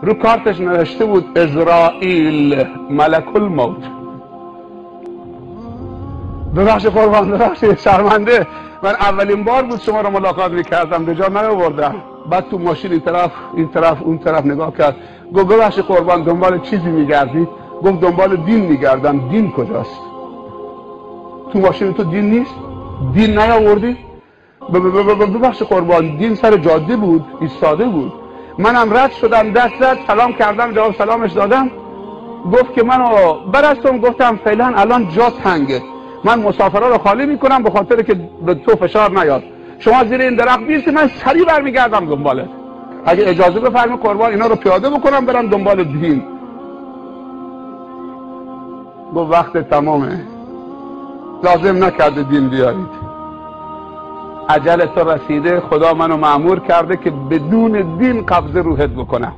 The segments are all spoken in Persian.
رو کارتش نوشته بود اسرائیل ملک الموت. ببخشید قربان، ببخشید، شرمنده. من اولین بار بود شما رو ملاقات میکردم، به جا نیاوردم. بعد تو ماشین این طرف اون طرف نگاه کرد، گفت ببخشید قربان دنبال چیزی میگردی؟ گفت دنبال دین میگردم. دین کجاست؟ تو ماشین تو دین نیست؟ دین نیاوردی؟ ببخشید قربان، دین سر جاده بود، ایستاده بود. منم رد شدم، دست زد، سلام کردم، جواب سلامش دادم. گفت که منو برستم. گفتم فعلا الان جا تنگه، من مسافرها رو خالی میکنم به خاطر که به تو فشار نیاد. شما زیر این درخت بیستی، من سریع برمیگردم دنبالت. اگه اجازه بفرمایید قربان اینا رو پیاده بکنم برم دنبال دین. گفت وقت تمامه، لازم نکرده دین بیارید. اجل تو رسیده، خدا منو مأمور کرده که بدون دین قبضه روحت بکنم.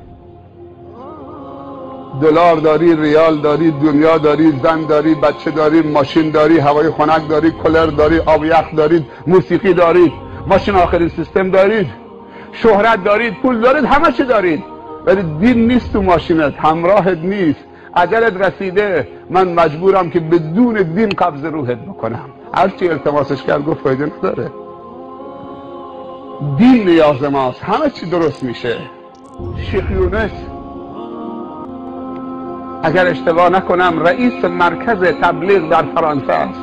دلار داری، ریال داری، دنیا داری، زن داری، بچه داری، ماشین داری، هوای خنک داری، کولر داری، آب یخ دارید، موسیقی دارید، ماشین آخرین سیستم دارید، شهرت دارید، پول دارید، همه چی دارید، ولی دین نیست تو ماشینت، همراهت نیست. اجلت رسیده، من مجبورم که بدون دین قبض روحت بکنم. هرچی التماسش کرد گفت فایده نداره. دین نیاز ماست، همه چی درست میشه. شیخ یونس اگر اشتباه نکنم رئیس مرکز تبلیغ در فرانسه است.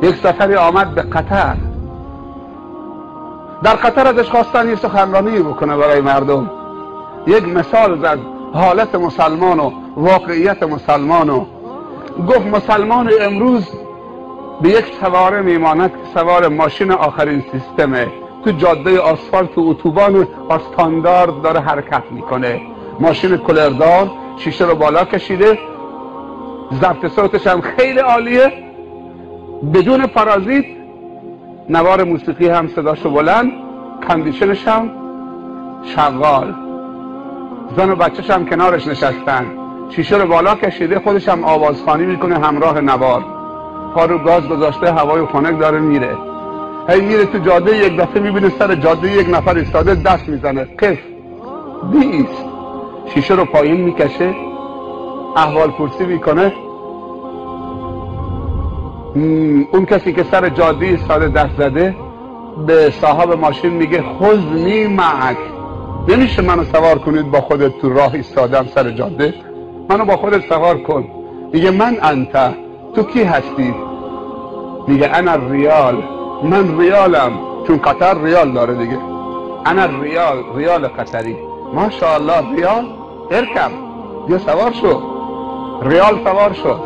یک سفری آمد به قطر. در قطر ازش خواستن یه سخنرانی بکنه برای مردم. یک مثال زد، حالت مسلمان و واقعیت مسلمان، و گفت مسلمان امروز به یک سواره میماند که سوار ماشین آخرین سیستمه، تو جاده آسفالت و اتوبان استاندارد داره حرکت میکنه، ماشین کولردار، شیشه رو بالا کشیده، ضبط صوتش هم خیلی عالیه، بدون پارازیت، نوار موسیقی هم صداشو بلند، کاندیشنش هم شغال، زن و بچهش هم کنارش نشستن، شیشه رو بالا کشیده، خودش هم آوازخوانی میکنه همراه نوار، پا رو گاز گذاشته، هوای خنک داره میره. هی میره تو جاده، یک دفعه میبینه سر جاده یک نفر ایستاده، دست میزنه، قف بیست، شیشه رو پایین میکشه، احوال پرسی میکنه. اون کسی که سر جاده ایستاده دست زده به صاحب ماشین میگه خذنی معک، نمیشه منو سوار کنید با خودت تو راه ایستادم سر جاده، منو با خودت سوار کن. میگه من انت، تو کی هستی؟ میگه انا ریال، من ریالم، چون قطر ریال داره دیگه، انا ریال قطری. ماشاءالله، ریال ارکب، بیا سوار شو. ریال سوار شد،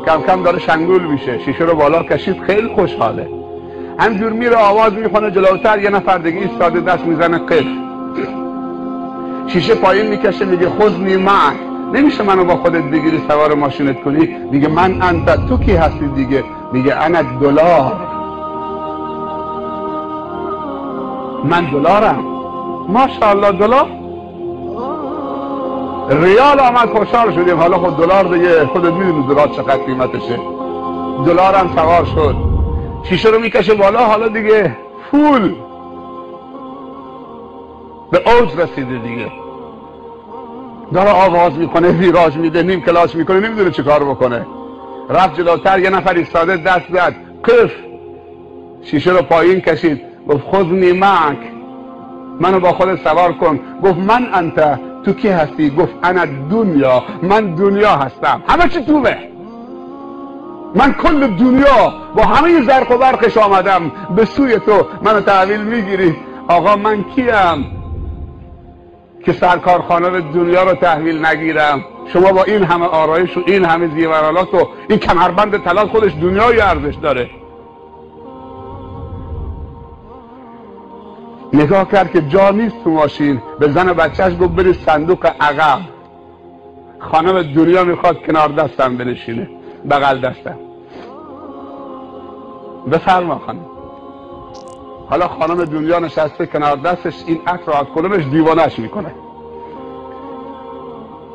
کم کم داره شنگول میشه، شیشه رو بالا کشید، خیلی خوشحاله. همجور میره آواز میخونه، جلوتر یه نفر دیگه ایستاده دست میزنه، قف، شیشه پایین میکشه، میگه خذنی معک، نمیشه منو با خودت بگیری سوار ماشینت کنی؟ میگه من انت، تو کی هستی دیگه؟ میگه انا دلار، من دلارم. ماشاءالله، دلار. ریال آمد، خوشحال شدیم. حالا خود دلار دیگه خودت میدونی دلار چقدر قیمتشه. دلارم سوار شد، شیشه رو میکشه بالا، حالا دیگه فول به اوج رسیده دیگه، داره آواز میکنه، ویراج میده، نیم کلاس میکنه، نمیدونه چه کار بکنه. رفت جلوتر، یه نفر ایستاده دست زد، قف، شیشه رو پایین کشید، گفت خذنی معک، منو با خودت سوار کن. گفت من انت، تو کی هستی؟ گفت انا دنیا، من دنیا هستم، همه چی تومه، من کل دنیا با همه زرق و برقش آمدم به سوی تو، منو تحویل میگیری؟ آقا من کیم که سرکارخانه دنیا رو تحویل نگیرم؟ شما با این همه آرایش و این همه زیورالات و این کمربند طلا، خودش دنیای ارزش داره. نگاه کرد که جا نیست تو ماشین، به زن و بچهش گفت برید صندوق عقب، خانم دنیا میخواد کنار دستم بنشینه، بغل دستم. بفرما خانم. حالا خانم دنیا نشسته کنار دستش، این عطر رو از کلمش دیوانش میکنه.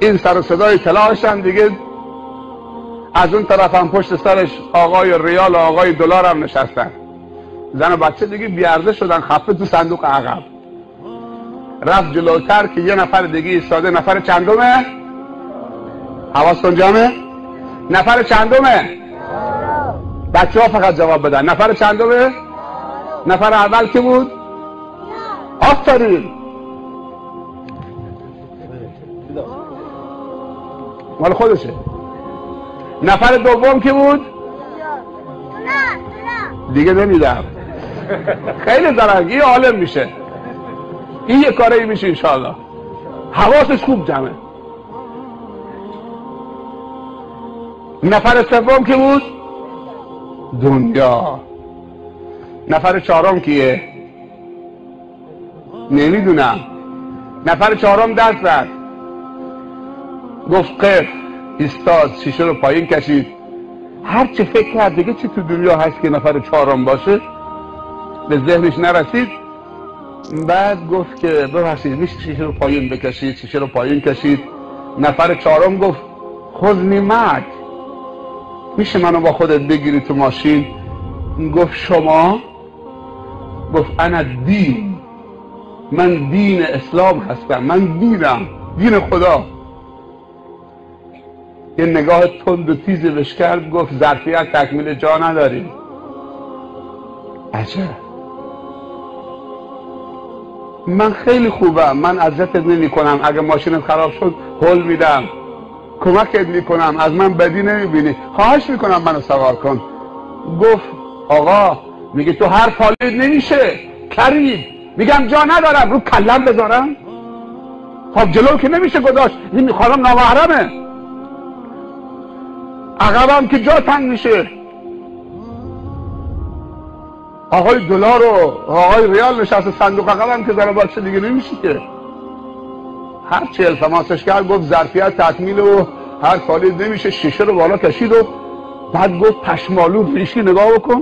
این سر و صدای کلاهش هم دیگه، از اون طرف هم پشت سرش آقای ریال و آقای دلار هم نشستن. زن و بچه دیگه بیارزه شدن، خفه تو صندوق عقب. رفت جلوتر که یه نفر دیگه ایستاده. نفر چندمه؟ حواستون جمعه؟ نفر چندمه؟ بچه ها فقط جواب بدن. نفر چندمه؟ نفر اول که بود؟ آفرین، مال خودشه. نفر دوم که بود؟ دیگه نمیدم. خیلی زرنگی عالم میشه این، یه کاری میشه انشاءالله. حواسش خوب جمعه. نفر سوم که بود؟ دنیا. نفر چهارم کیه؟ نمیدونم. نفر چهارم دست زد، گفت قف، ایستاد، شیشه رو پایین کشید. هر چه فکر کرد دیگه چی تو دنیا هست که نفر چهارم باشه به ذهنش نرسید. بعد گفت که ببخشید میشه شیشه رو پایین بکشید؟ شیشه رو پایین کشید. نفر چهارم گفت خذنی معک، میشه منو با خودت بگیری تو ماشین؟ گفت شما؟ گفت انا دین، من دین اسلام هستم، من دینم، دین خدا. یه نگاه تند و تیزی بهش کرد، گفت ظرفیت تکمیل جا نداریم. عجب، من خیلی خوبم، من اذیتت نمی کنم، اگه ماشینت خراب شد هل میدم، کمکت میکنم، از من بدی نمیبینی، خواهش میکنم منو سوار کن. گفت آقا میگه تو هر پالید نمیشه کرید. میگم جا ندارم، رو کلم بذارم؟ خب جلو که نمیشه گذاشت، این خانم نامحرمه، عقبم که جا تنگ میشه. آقای دلار و آقای ریال نشسته صندوق عقبم که ذره باشه دیگه نمیشه که. هر چی التماسش کرد گفت ظرفیت تکمیل و هر پالید نمیشه. شیشه رو بالا کشید و بعد گفت پشمالو ریشی نگاه بکن.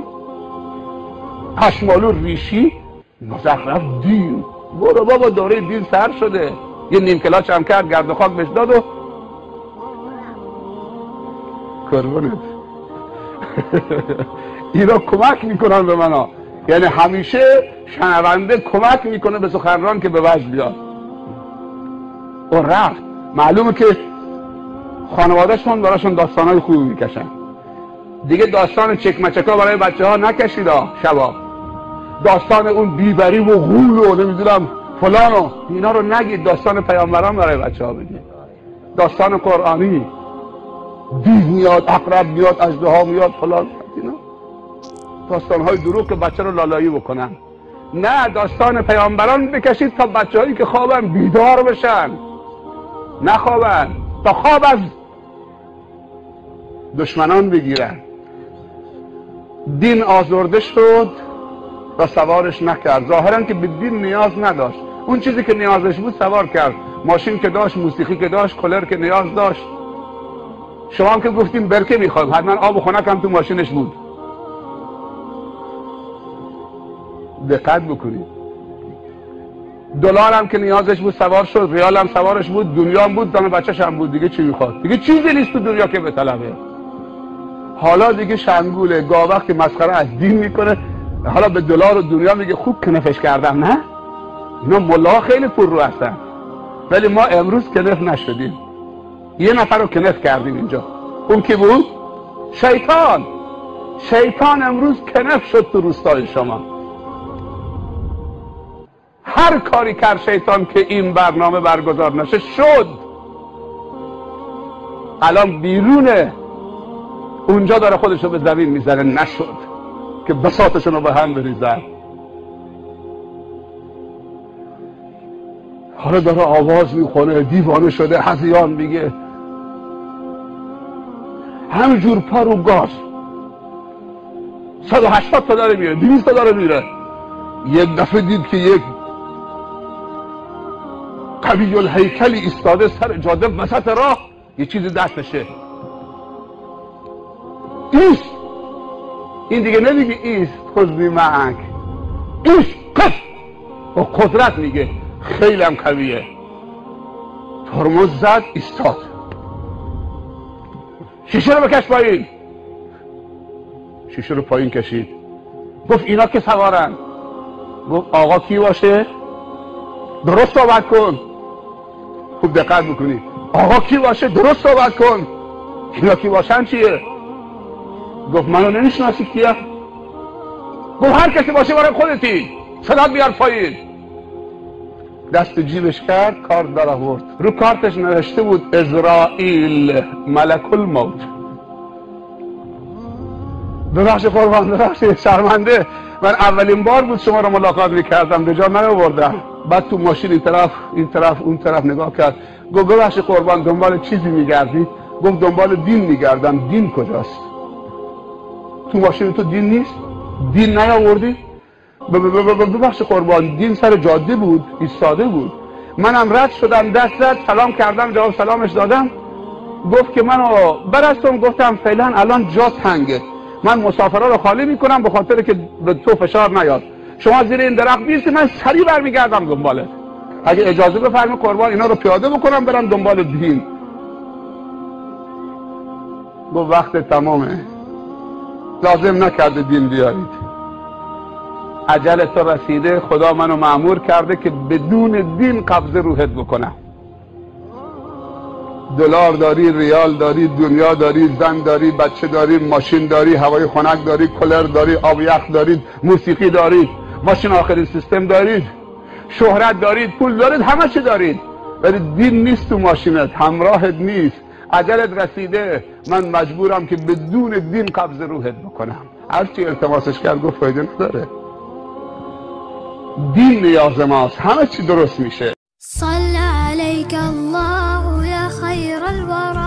پشمالو ریشی مزخرف دین. برو بابا، دوره دین سر شده. یه نیم کلاچ هم کرد، گرد و خاک بهش داد و قربونت. اینا کمک میکنن به منا، یعنی همیشه شنونده کمک میکنه به سخنران که به وجه بیاد. و رفت. معلومه که خانوادهشون براشون داستانهای خوبی میکشن دیگه. داستان چکمچکا برای بچه ها نکشید شبا. داستان اون بیبری و غول و نمیدونم فلانو اینا رو نگید. داستان پیامبران برای بچه ها بگید، داستان قرآنی. دیو میاد، عقرب میاد، اژدها میاد، فلان. اینا داستان های دروغ که بچه رو لالایی بکنن. نه، داستان پیامبران بکشید تا بچه هایی که خوابن بیدار بشن، نخوابن، تا خواب از دشمنان بگیرن. دین آزرده شد و سوارش نکرد. ظاهرا که به دین نیاز نداشت، اون چیزی که نیازش بود سوار کرد. ماشین که داشت، موسیقی که داشت، کولر که نیاز داشت. شما هم که گفتیم برکه میخوایم، حتما آب و خنک هم تو ماشینش بود. دقت بکنید. دلار هم که نیازش بود سوار شد، ریال هم سوارش بود، دنیا هم بود، زن بچه‌ش هم بود. دیگه چی میخواد؟ دیگه چیزی نیست تو دنیا که به طلبه. حالا دیگه شنگوله، گاوخ که مسخره از دین میکنه، حالا به دلار و دنیا میگه خوب کنفش کردم. نه، اینا ملاها خیلی پر رو هستن، ولی ما امروز کنف نشدیم. یه نفر رو کنف کردیم اینجا. اون کی بود؟ شیطان. شیطان امروز کنف شد تو روستای شما. هر کاری کرد شیطان که این برنامه برگزار نشه شد. الان بیرونه، اونجا داره خودشو به زمین میزنه. نشد که بساطشون رو به هم بریزن. حالا داره آواز میخونه، دیوانه شده، هذیان میگه، همینجور پا رو گاز 180 تا داره میره، 200 تا داره میره. یک دفعه دید که یک قوی الهیکلی ایستاده سر جاده وسط راه، یه چیزی دستشه. ایست. این دیگه نمیگه ایست خذنی معک، ایست قف. با قدرت میگه، خیلی هم قویه. ترمز زد، ایستاد. شیشه رو بکش پایین. شیشه رو پایین کشید. گفت اینا که سوارن. گفت آقا کی باشه؟ درست صحبت کن. خوب دقت بکنی. آقا کی باشه؟ درست صحبت کن. اینا کی باشن چیه؟ گفت منو نمیشناسی کیه؟ گفت هر کسی باشه برای خودتی، صدات بیار پایین. دست جیبش کرد، کارت در آورد. رو کارتش نوشته بود ازرائیل ملک الموت. ببخش قربان، ببخشید، شرمنده، من اولین بار بود شما رو ملاقات میکردم، به جا نیاوردم. بعد تو ماشین این طرف اون طرف نگاه کرد، گفت ببخش قربان دنبال چیزی میگردی؟ گفت دنبال دین میگردم. دین کجاست؟ تو ماشین تو دین نیست؟ دین نیاوردی؟ ببخش قربان، دین سر جاده بود، ایستاده بود، منم رد شدم، دست زد، سلام کردم، جواب سلامش دادم. گفت که منو برستم. گفتم فعلا الان جا تنگه، من مسافرها رو خالی میکنم به خاطر که به تو فشار نیاد، شما زیر این درخت بیستی، من سریع برمیگردم دنبالت. اگه اجازه بفرمی قربان اینا رو پیاده بکنم برم دنبال دین. گفت وقت تمامه، لازم نکرده دین بیارید، اجل تو رسیده، خدا منو مأمور کرده که بدون دین قبض روحت بکنم. دلار داری، ریال داری، دنیا داری، زن داری، بچه داری، ماشین داری، هوای خنک داری، کولر داری، آب یخ دارید، موسیقی دارید، ماشین آخرین سیستم دارید، شهرت دارید، پول دارید، همه چی دارید، ولی دین نیست تو ماشینت، همراهت نیست، اجلت رسیده، من مجبورم که بدون دین قبض روحت بکنم. هرچی التماسش کرد گفت فایده نداره، دین نیاز ماست، همه چی درست میشه. صلی علیک الله یا خیر الورى.